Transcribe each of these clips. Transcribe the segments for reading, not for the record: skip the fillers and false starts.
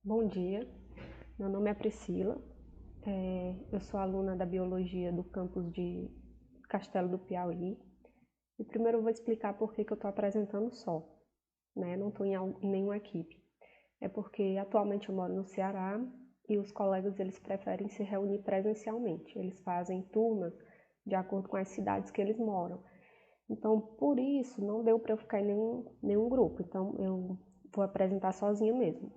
Bom dia, meu nome é Priscila, eu sou aluna da Biologia do campus de Castelo do Piauí. E primeiro eu vou explicar por que eu estou apresentando só, né? Não estou em nenhuma equipe. É porque atualmente eu moro no Ceará e os colegas eles preferem se reunir presencialmente. Eles fazem turmas de acordo com as cidades que eles moram. Então, por isso, não deu para eu ficar em nenhum grupo. Então, eu vou apresentar sozinha mesmo.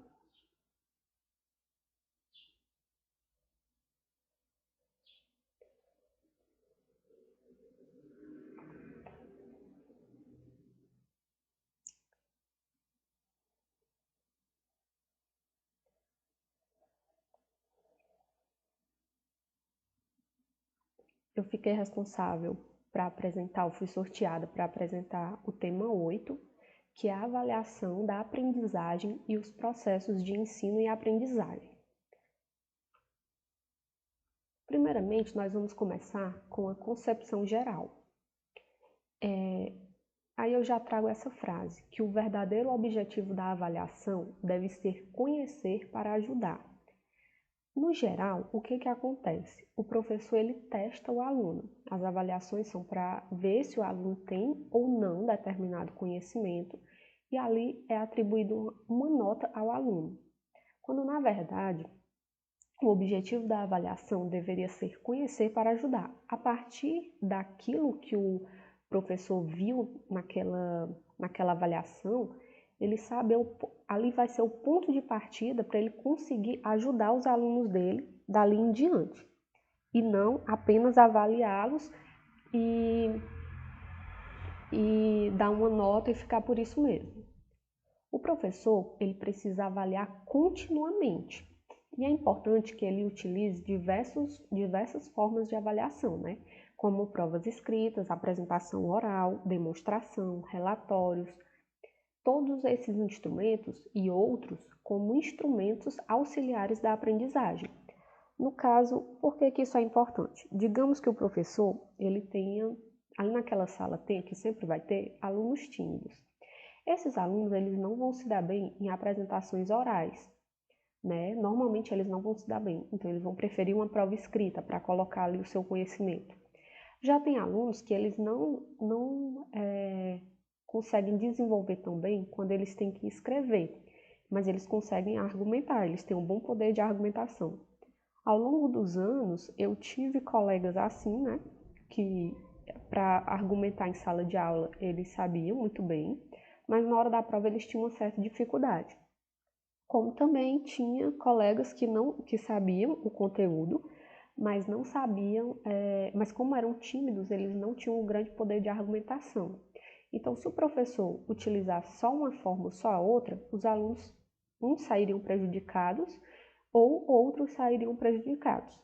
Eu fiquei responsável para apresentar, eu fui sorteada para apresentar o tema 8, que é a avaliação da aprendizagem e os processos de ensino e aprendizagem. Primeiramente, nós vamos começar com a concepção geral. Aí eu já trago essa frase, que o verdadeiro objetivo da avaliação deve ser conhecer para ajudar. No geral, o que acontece? O professor ele testa o aluno. As avaliações são para ver se o aluno tem ou não determinado conhecimento e ali é atribuído uma nota ao aluno. Quando, na verdade, o objetivo da avaliação deveria ser conhecer para ajudar. A partir daquilo que o professor viu naquela avaliação, ele sabe, ali vai ser o ponto de partida para ele conseguir ajudar os alunos dele dali em diante. E não apenas avaliá-los e dar uma nota e ficar por isso mesmo. O professor, ele precisa avaliar continuamente. E é importante que ele utilize diversas formas de avaliação, né? Como provas escritas, apresentação oral, demonstração, relatórios. Todos esses instrumentos e outros como instrumentos auxiliares da aprendizagem. No caso, por que isso é importante? Digamos que o professor, ele tenha, ali naquela sala que sempre vai ter, alunos tímidos. Esses alunos, eles não vão se dar bem em apresentações orais, né? Normalmente eles não vão se dar bem, então eles vão preferir uma prova escrita para colocar ali o seu conhecimento. Já tem alunos que eles não conseguem desenvolver tão bem quando eles têm que escrever, mas eles conseguem argumentar, eles têm um bom poder de argumentação. Ao longo dos anos, eu tive colegas assim, né, que para argumentar em sala de aula eles sabiam muito bem, mas na hora da prova eles tinham uma certa dificuldade. Como também tinha colegas que sabiam o conteúdo, mas não sabiam, mas como eram tímidos, eles não tinham um grande poder de argumentação. Então, se o professor utilizar só uma forma ou só a outra, os alunos, uns sairiam prejudicados ou outros sairiam prejudicados.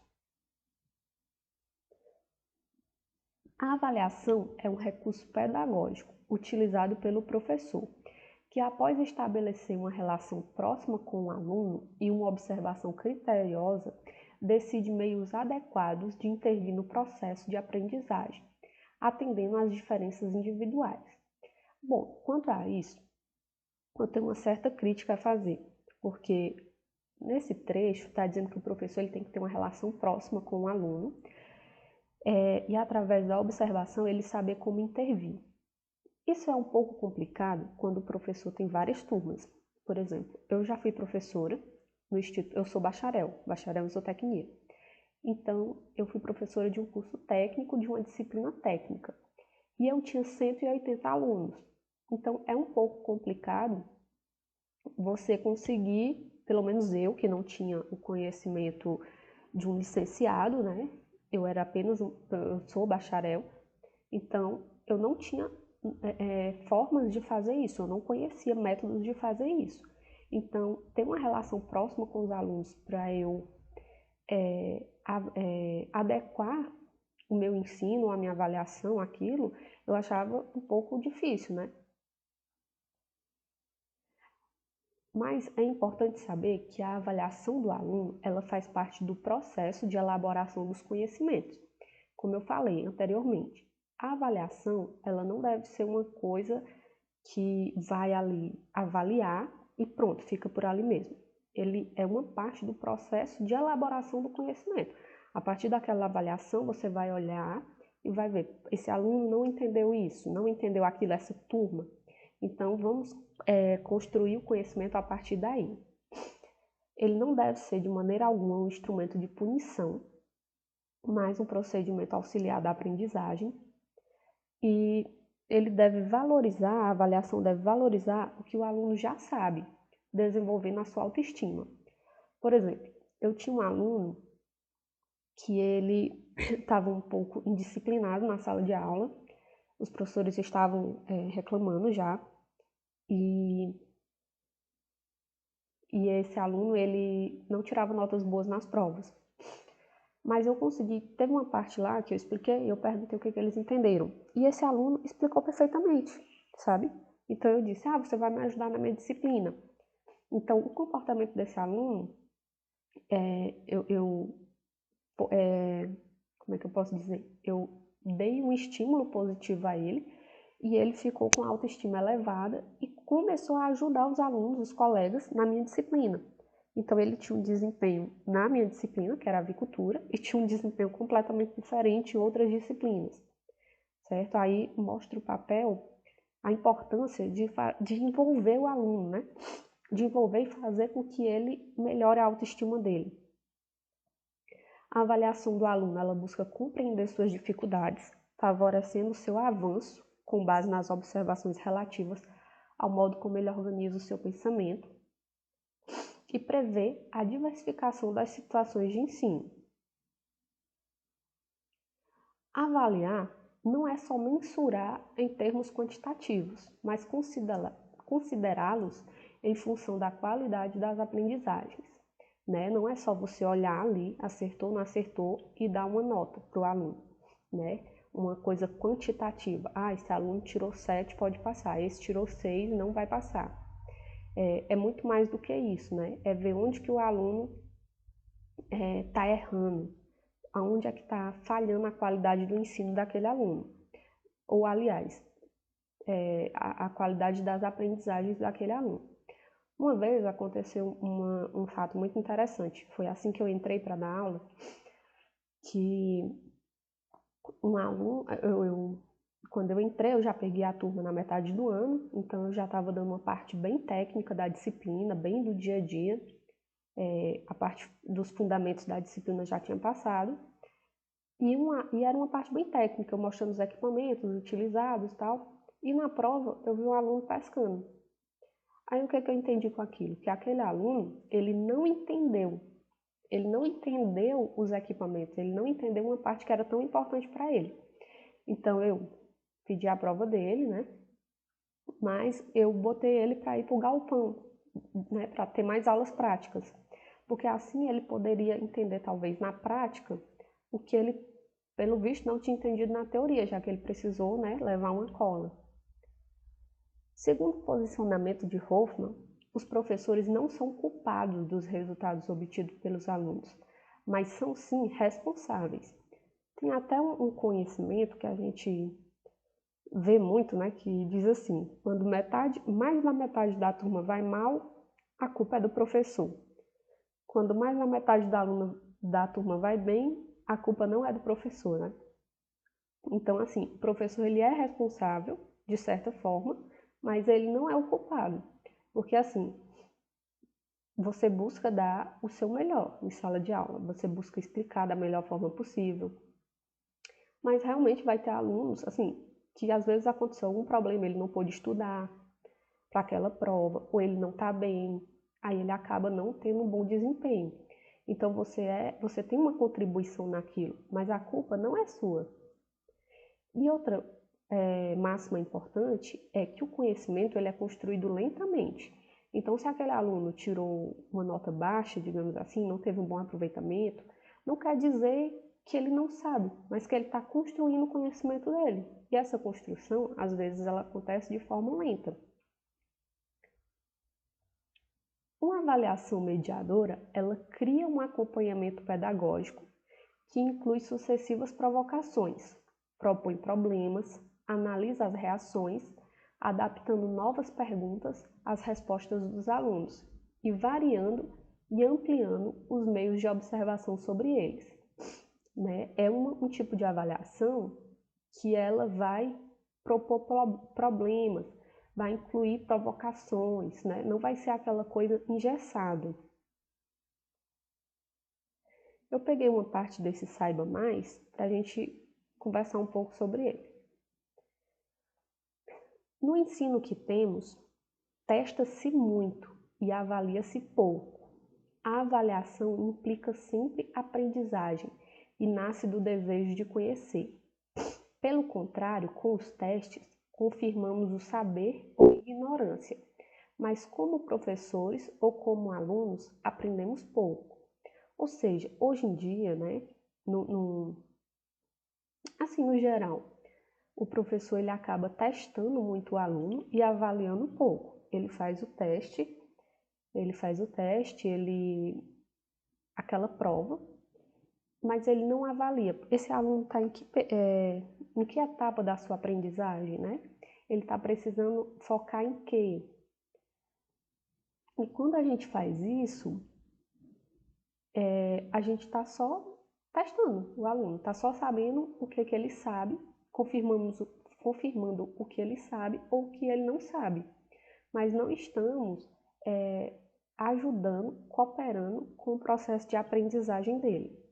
A avaliação é um recurso pedagógico utilizado pelo professor, que após estabelecer uma relação próxima com o aluno e uma observação criteriosa, decide meios adequados de intervir no processo de aprendizagem, atendendo às diferenças individuais. Bom, quanto a isso, eu tenho uma certa crítica a fazer, porque nesse trecho está dizendo que o professor ele tem que ter uma relação próxima com o aluno e através da observação ele saber como intervir. Isso é um pouco complicado quando o professor tem várias turmas. Por exemplo, eu já fui professora no instituto, eu sou bacharel em zootecnia. Então, eu fui professora de um curso técnico, de uma disciplina técnica. E eu tinha 180 alunos. Então, é um pouco complicado você conseguir, pelo menos eu, que não tinha o conhecimento de um licenciado, né? Eu sou bacharel, então eu não tinha formas de fazer isso, eu não conhecia métodos de fazer isso. Então, ter uma relação próxima com os alunos para eu adequar o meu ensino, a minha avaliação, aquilo, eu achava um pouco difícil, né? Mas é importante saber que a avaliação do aluno, ela faz parte do processo de elaboração dos conhecimentos. Como eu falei anteriormente, a avaliação, ela não deve ser uma coisa que vai ali avaliar e pronto, fica por ali mesmo. ele é uma parte do processo de elaboração do conhecimento. A partir daquela avaliação, você vai olhar e vai ver, esse aluno não entendeu isso, não entendeu aquilo, essa turma. Então, vamos construir o conhecimento a partir daí. Ele não deve ser de maneira alguma um instrumento de punição, mas um procedimento auxiliar da aprendizagem. E ele deve valorizar, a avaliação deve valorizar o que o aluno já sabe, desenvolvendo a sua autoestima. Por exemplo, eu tinha um aluno que ele estava um pouco indisciplinado na sala de aula, os professores estavam reclamando já, e esse aluno ele não tirava notas boas nas provas. Mas eu consegui, teve uma parte lá que eu expliquei, eu perguntei o que eles entenderam. E esse aluno explicou perfeitamente, sabe? Então eu disse, você vai me ajudar na minha disciplina. Então o comportamento desse aluno, como é que eu posso dizer? Eu dei um estímulo positivo a ele e ele ficou com a autoestima elevada e começou a ajudar os alunos, os colegas, na minha disciplina. Então ele tinha um desempenho na minha disciplina, que era a avicultura, e tinha um desempenho completamente diferente em outras disciplinas, certo? Aí mostra o papel, a importância de envolver o aluno, né? De envolver e fazer com que ele melhore a autoestima dele. A avaliação do aluno, ela busca compreender suas dificuldades, favorecendo o seu avanço com base nas observações relativas ao modo como ele organiza o seu pensamento e prevê a diversificação das situações de ensino. Avaliar não é só mensurar em termos quantitativos, mas considerá-los em função da qualidade das aprendizagens. Né? Não é só você olhar ali, acertou, não acertou e dar uma nota para o aluno. Né? Uma coisa quantitativa. Esse aluno tirou 7, pode passar. Esse tirou 6, não vai passar. É muito mais do que isso, né? É ver onde que o aluno está errando, aonde é que está falhando a qualidade do ensino daquele aluno. Ou, aliás, a qualidade das aprendizagens daquele aluno. Uma vez aconteceu um fato muito interessante. Foi assim que eu entrei para dar aula, que um aluno, quando eu entrei, eu já peguei a turma na metade do ano, então eu já estava dando uma parte bem técnica da disciplina, bem do dia a dia. A parte dos fundamentos da disciplina já tinha passado. E era uma parte bem técnica, eu mostrando os equipamentos utilizados e tal. E na prova, eu vi um aluno pescando. Aí o que eu entendi com aquilo? Que aquele aluno, ele não entendeu os equipamentos, ele não entendeu uma parte que era tão importante para ele. Então eu pedi a prova dele, né? Mas eu botei ele para ir para o galpão, né? Para ter mais aulas práticas. Porque assim ele poderia entender, talvez, na prática, o que ele, pelo visto, não tinha entendido na teoria, já que ele precisou, né, levar uma cola. Segundo o posicionamento de Hoffman, os professores não são culpados dos resultados obtidos pelos alunos, mas são sim responsáveis. Tem até um conhecimento que a gente vê muito, né, que diz assim, quando mais da metade da turma vai mal, a culpa é do professor. Quando mais da metade da turma vai bem, a culpa não é do professor, né? Então, assim, o professor ele é responsável, de certa forma, mas ele não é o culpado. Porque, assim, você busca dar o seu melhor em sala de aula, você busca explicar da melhor forma possível. Mas realmente vai ter alunos, assim, que às vezes aconteceu algum problema, ele não pôde estudar para aquela prova, ou ele não está bem, aí ele acaba não tendo um bom desempenho. Então você tem uma contribuição naquilo, mas a culpa não é sua. E outra máxima importante é que o conhecimento ele é construído lentamente. Então, se aquele aluno tirou uma nota baixa, digamos assim, não teve um bom aproveitamento, não quer dizer que ele não sabe, mas que ele está construindo o conhecimento dele. E essa construção, às vezes, ela acontece de forma lenta. Uma avaliação mediadora, ela cria um acompanhamento pedagógico que inclui sucessivas provocações, propõe problemas, analisa as reações, adaptando novas perguntas às respostas dos alunos e variando e ampliando os meios de observação sobre eles, né? É um tipo de avaliação que ela vai propor problemas, vai incluir provocações, né? Não vai ser aquela coisa engessada. Eu peguei uma parte desse Saiba Mais para a gente conversar um pouco sobre ele. No ensino que temos, testa-se muito e avalia-se pouco. A avaliação implica sempre aprendizagem e nasce do desejo de conhecer. Pelo contrário, com os testes, confirmamos o saber ou ignorância, mas como professores ou como alunos, aprendemos pouco. Ou seja, hoje em dia, né, assim, no geral, o professor ele acaba testando muito o aluno e avaliando pouco. Ele faz o teste, aquela prova, mas ele não avalia. Esse aluno está em que etapa da sua aprendizagem, né? Ele está precisando focar em quê? E quando a gente faz isso, a gente está só testando o aluno, está só sabendo o que ele sabe, confirmando o que ele sabe ou o que ele não sabe, mas não estamos ajudando, cooperando com o processo de aprendizagem dele.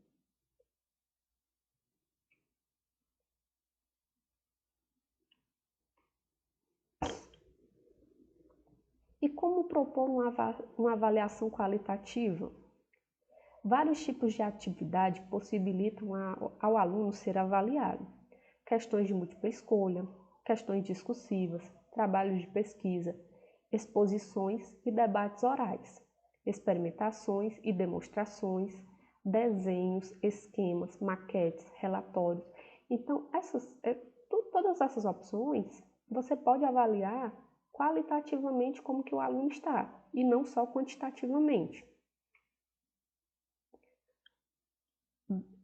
E como propor uma avaliação qualitativa? Vários tipos de atividade possibilitam ao aluno ser avaliado. Questões de múltipla escolha, questões discursivas, trabalhos de pesquisa, exposições e debates orais, experimentações e demonstrações, desenhos, esquemas, maquetes, relatórios. Então, todas essas opções você pode avaliar qualitativamente como que o aluno está e não só quantitativamente.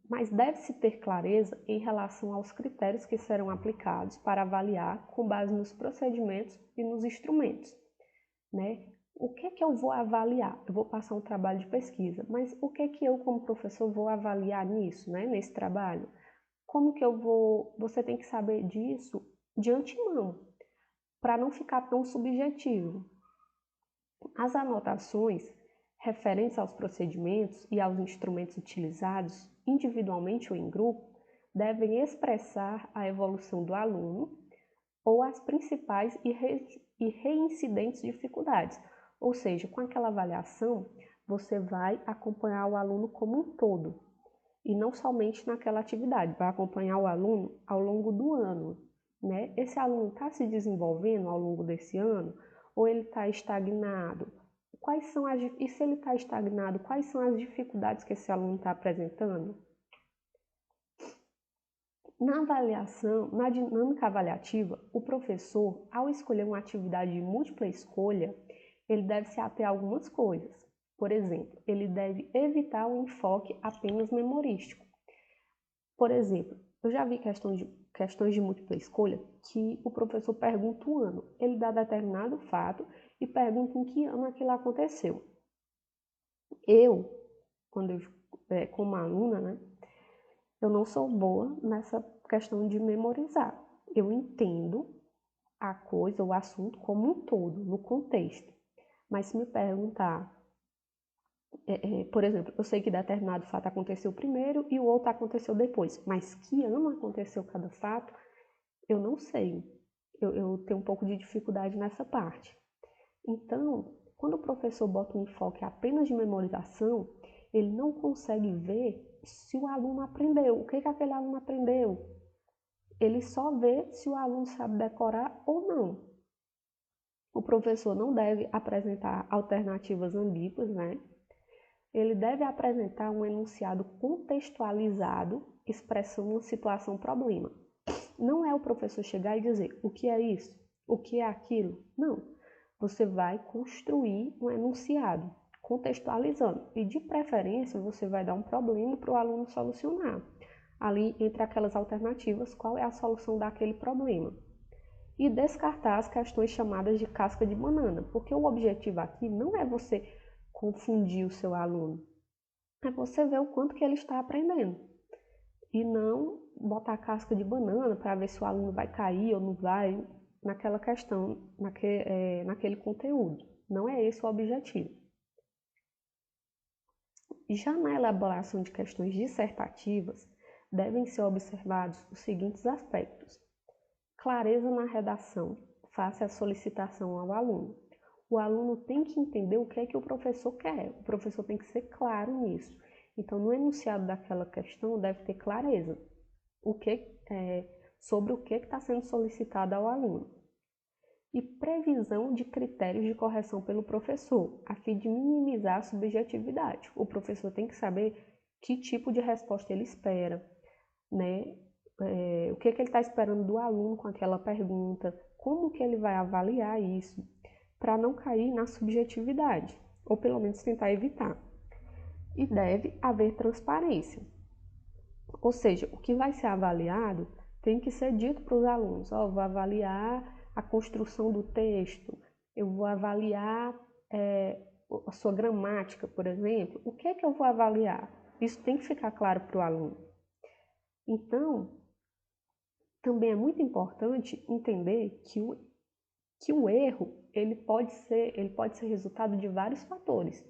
Mas deve-se ter clareza em relação aos critérios que serão aplicados para avaliar com base nos procedimentos e nos instrumentos, né? O que é que eu vou avaliar? Eu vou passar um trabalho de pesquisa, mas o que é que eu, como professor, vou avaliar nisso, né? Nesse trabalho? Como que eu vou... Você tem que saber disso de antemão, para não ficar tão subjetivo. As anotações referentes aos procedimentos e aos instrumentos utilizados, individualmente ou em grupo, devem expressar a evolução do aluno ou as principais e reincidentes dificuldades. Ou seja, com aquela avaliação, você vai acompanhar o aluno como um todo, e não somente naquela atividade, vai acompanhar o aluno ao longo do ano, né? Esse aluno está se desenvolvendo ao longo desse ano ou ele está estagnado? E se ele está estagnado, quais são as dificuldades que esse aluno está apresentando? Na avaliação, na dinâmica avaliativa, o professor, ao escolher uma atividade de múltipla escolha, ele deve se ater a algumas coisas. Por exemplo, ele deve evitar o enfoque apenas memorístico. Por exemplo, eu já vi questões de múltipla escolha que o professor pergunta o ano. Ele dá determinado fato e pergunta em que ano aquilo aconteceu. Como aluna, né, eu não sou boa nessa questão de memorizar. Eu entendo a coisa, o assunto como um todo, no contexto. Mas se me perguntar, por exemplo, eu sei que determinado fato aconteceu primeiro e o outro aconteceu depois, mas que ano aconteceu cada fato, eu não sei. Eu tenho um pouco de dificuldade nessa parte. Então, quando o professor bota um enfoque apenas de memorização, ele não consegue ver se o aluno aprendeu, o que aquele aluno aprendeu. Ele só vê se o aluno sabe decorar ou não. O professor não deve apresentar alternativas ambíguas, né? Ele deve apresentar um enunciado contextualizado, expressando uma situação-problema. Não é o professor chegar e dizer o que é isso, o que é aquilo. Não. Você vai construir um enunciado, contextualizando. E, de preferência, você vai dar um problema para o aluno solucionar. Ali, entre aquelas alternativas, qual é a solução daquele problema? E descartar as questões chamadas de casca de banana, porque o objetivo aqui não é você confundir o seu aluno. É você ver o quanto que ele está aprendendo e não botar casca de banana para ver se o aluno vai cair ou não vai naquela questão, naquele conteúdo. Não é esse o objetivo. Já na elaboração de questões dissertativas, devem ser observados os seguintes aspectos: clareza na redação, face à solicitação ao aluno. O aluno tem que entender o que é que o professor quer, o professor tem que ser claro nisso. Então, no enunciado daquela questão, deve ter clareza sobre o que está sendo solicitado ao aluno. E previsão de critérios de correção pelo professor, a fim de minimizar a subjetividade. O professor tem que saber que tipo de resposta ele espera, né? O que ele está esperando do aluno com aquela pergunta, como que ele vai avaliar isso, para não cair na subjetividade, ou pelo menos tentar evitar. E deve haver transparência. Ou seja, o que vai ser avaliado tem que ser dito para os alunos. Vou avaliar a construção do texto, eu vou avaliar a sua gramática, por exemplo. O que é que eu vou avaliar? Isso tem que ficar claro para o aluno. Então, também é muito importante entender que o erro ele pode ser resultado de vários fatores,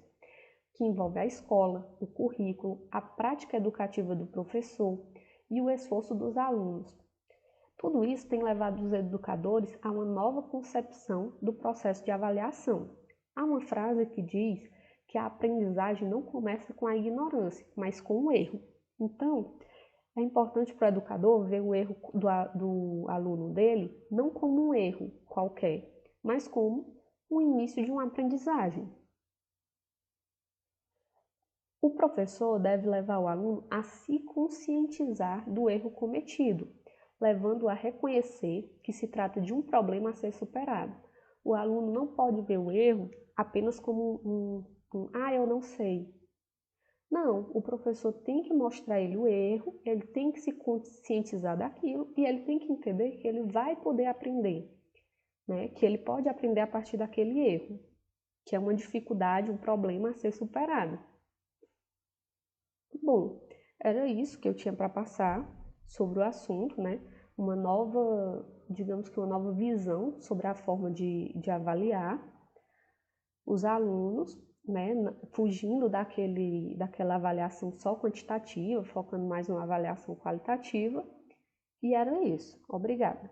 que envolve a escola, o currículo, a prática educativa do professor e o esforço dos alunos. Tudo isso tem levado os educadores a uma nova concepção do processo de avaliação. Há uma frase que diz que a aprendizagem não começa com a ignorância, mas com o erro. Então, é importante para o educador ver o erro do aluno dele não como um erro qualquer, mas como o início de uma aprendizagem. O professor deve levar o aluno a se conscientizar do erro cometido, levando-o a reconhecer que se trata de um problema a ser superado. O aluno não pode ver o erro apenas como eu não sei. Não, o professor tem que mostrar ele o erro, ele tem que se conscientizar daquilo e ele tem que entender que ele vai poder aprender, né? Que ele pode aprender a partir daquele erro, que é uma dificuldade, um problema a ser superado. Bom, era isso que eu tinha para passar sobre o assunto, né? Uma nova visão sobre a forma de avaliar os alunos, né? Fugindo daquela avaliação só quantitativa, focando mais numa avaliação qualitativa. E era isso. Obrigada.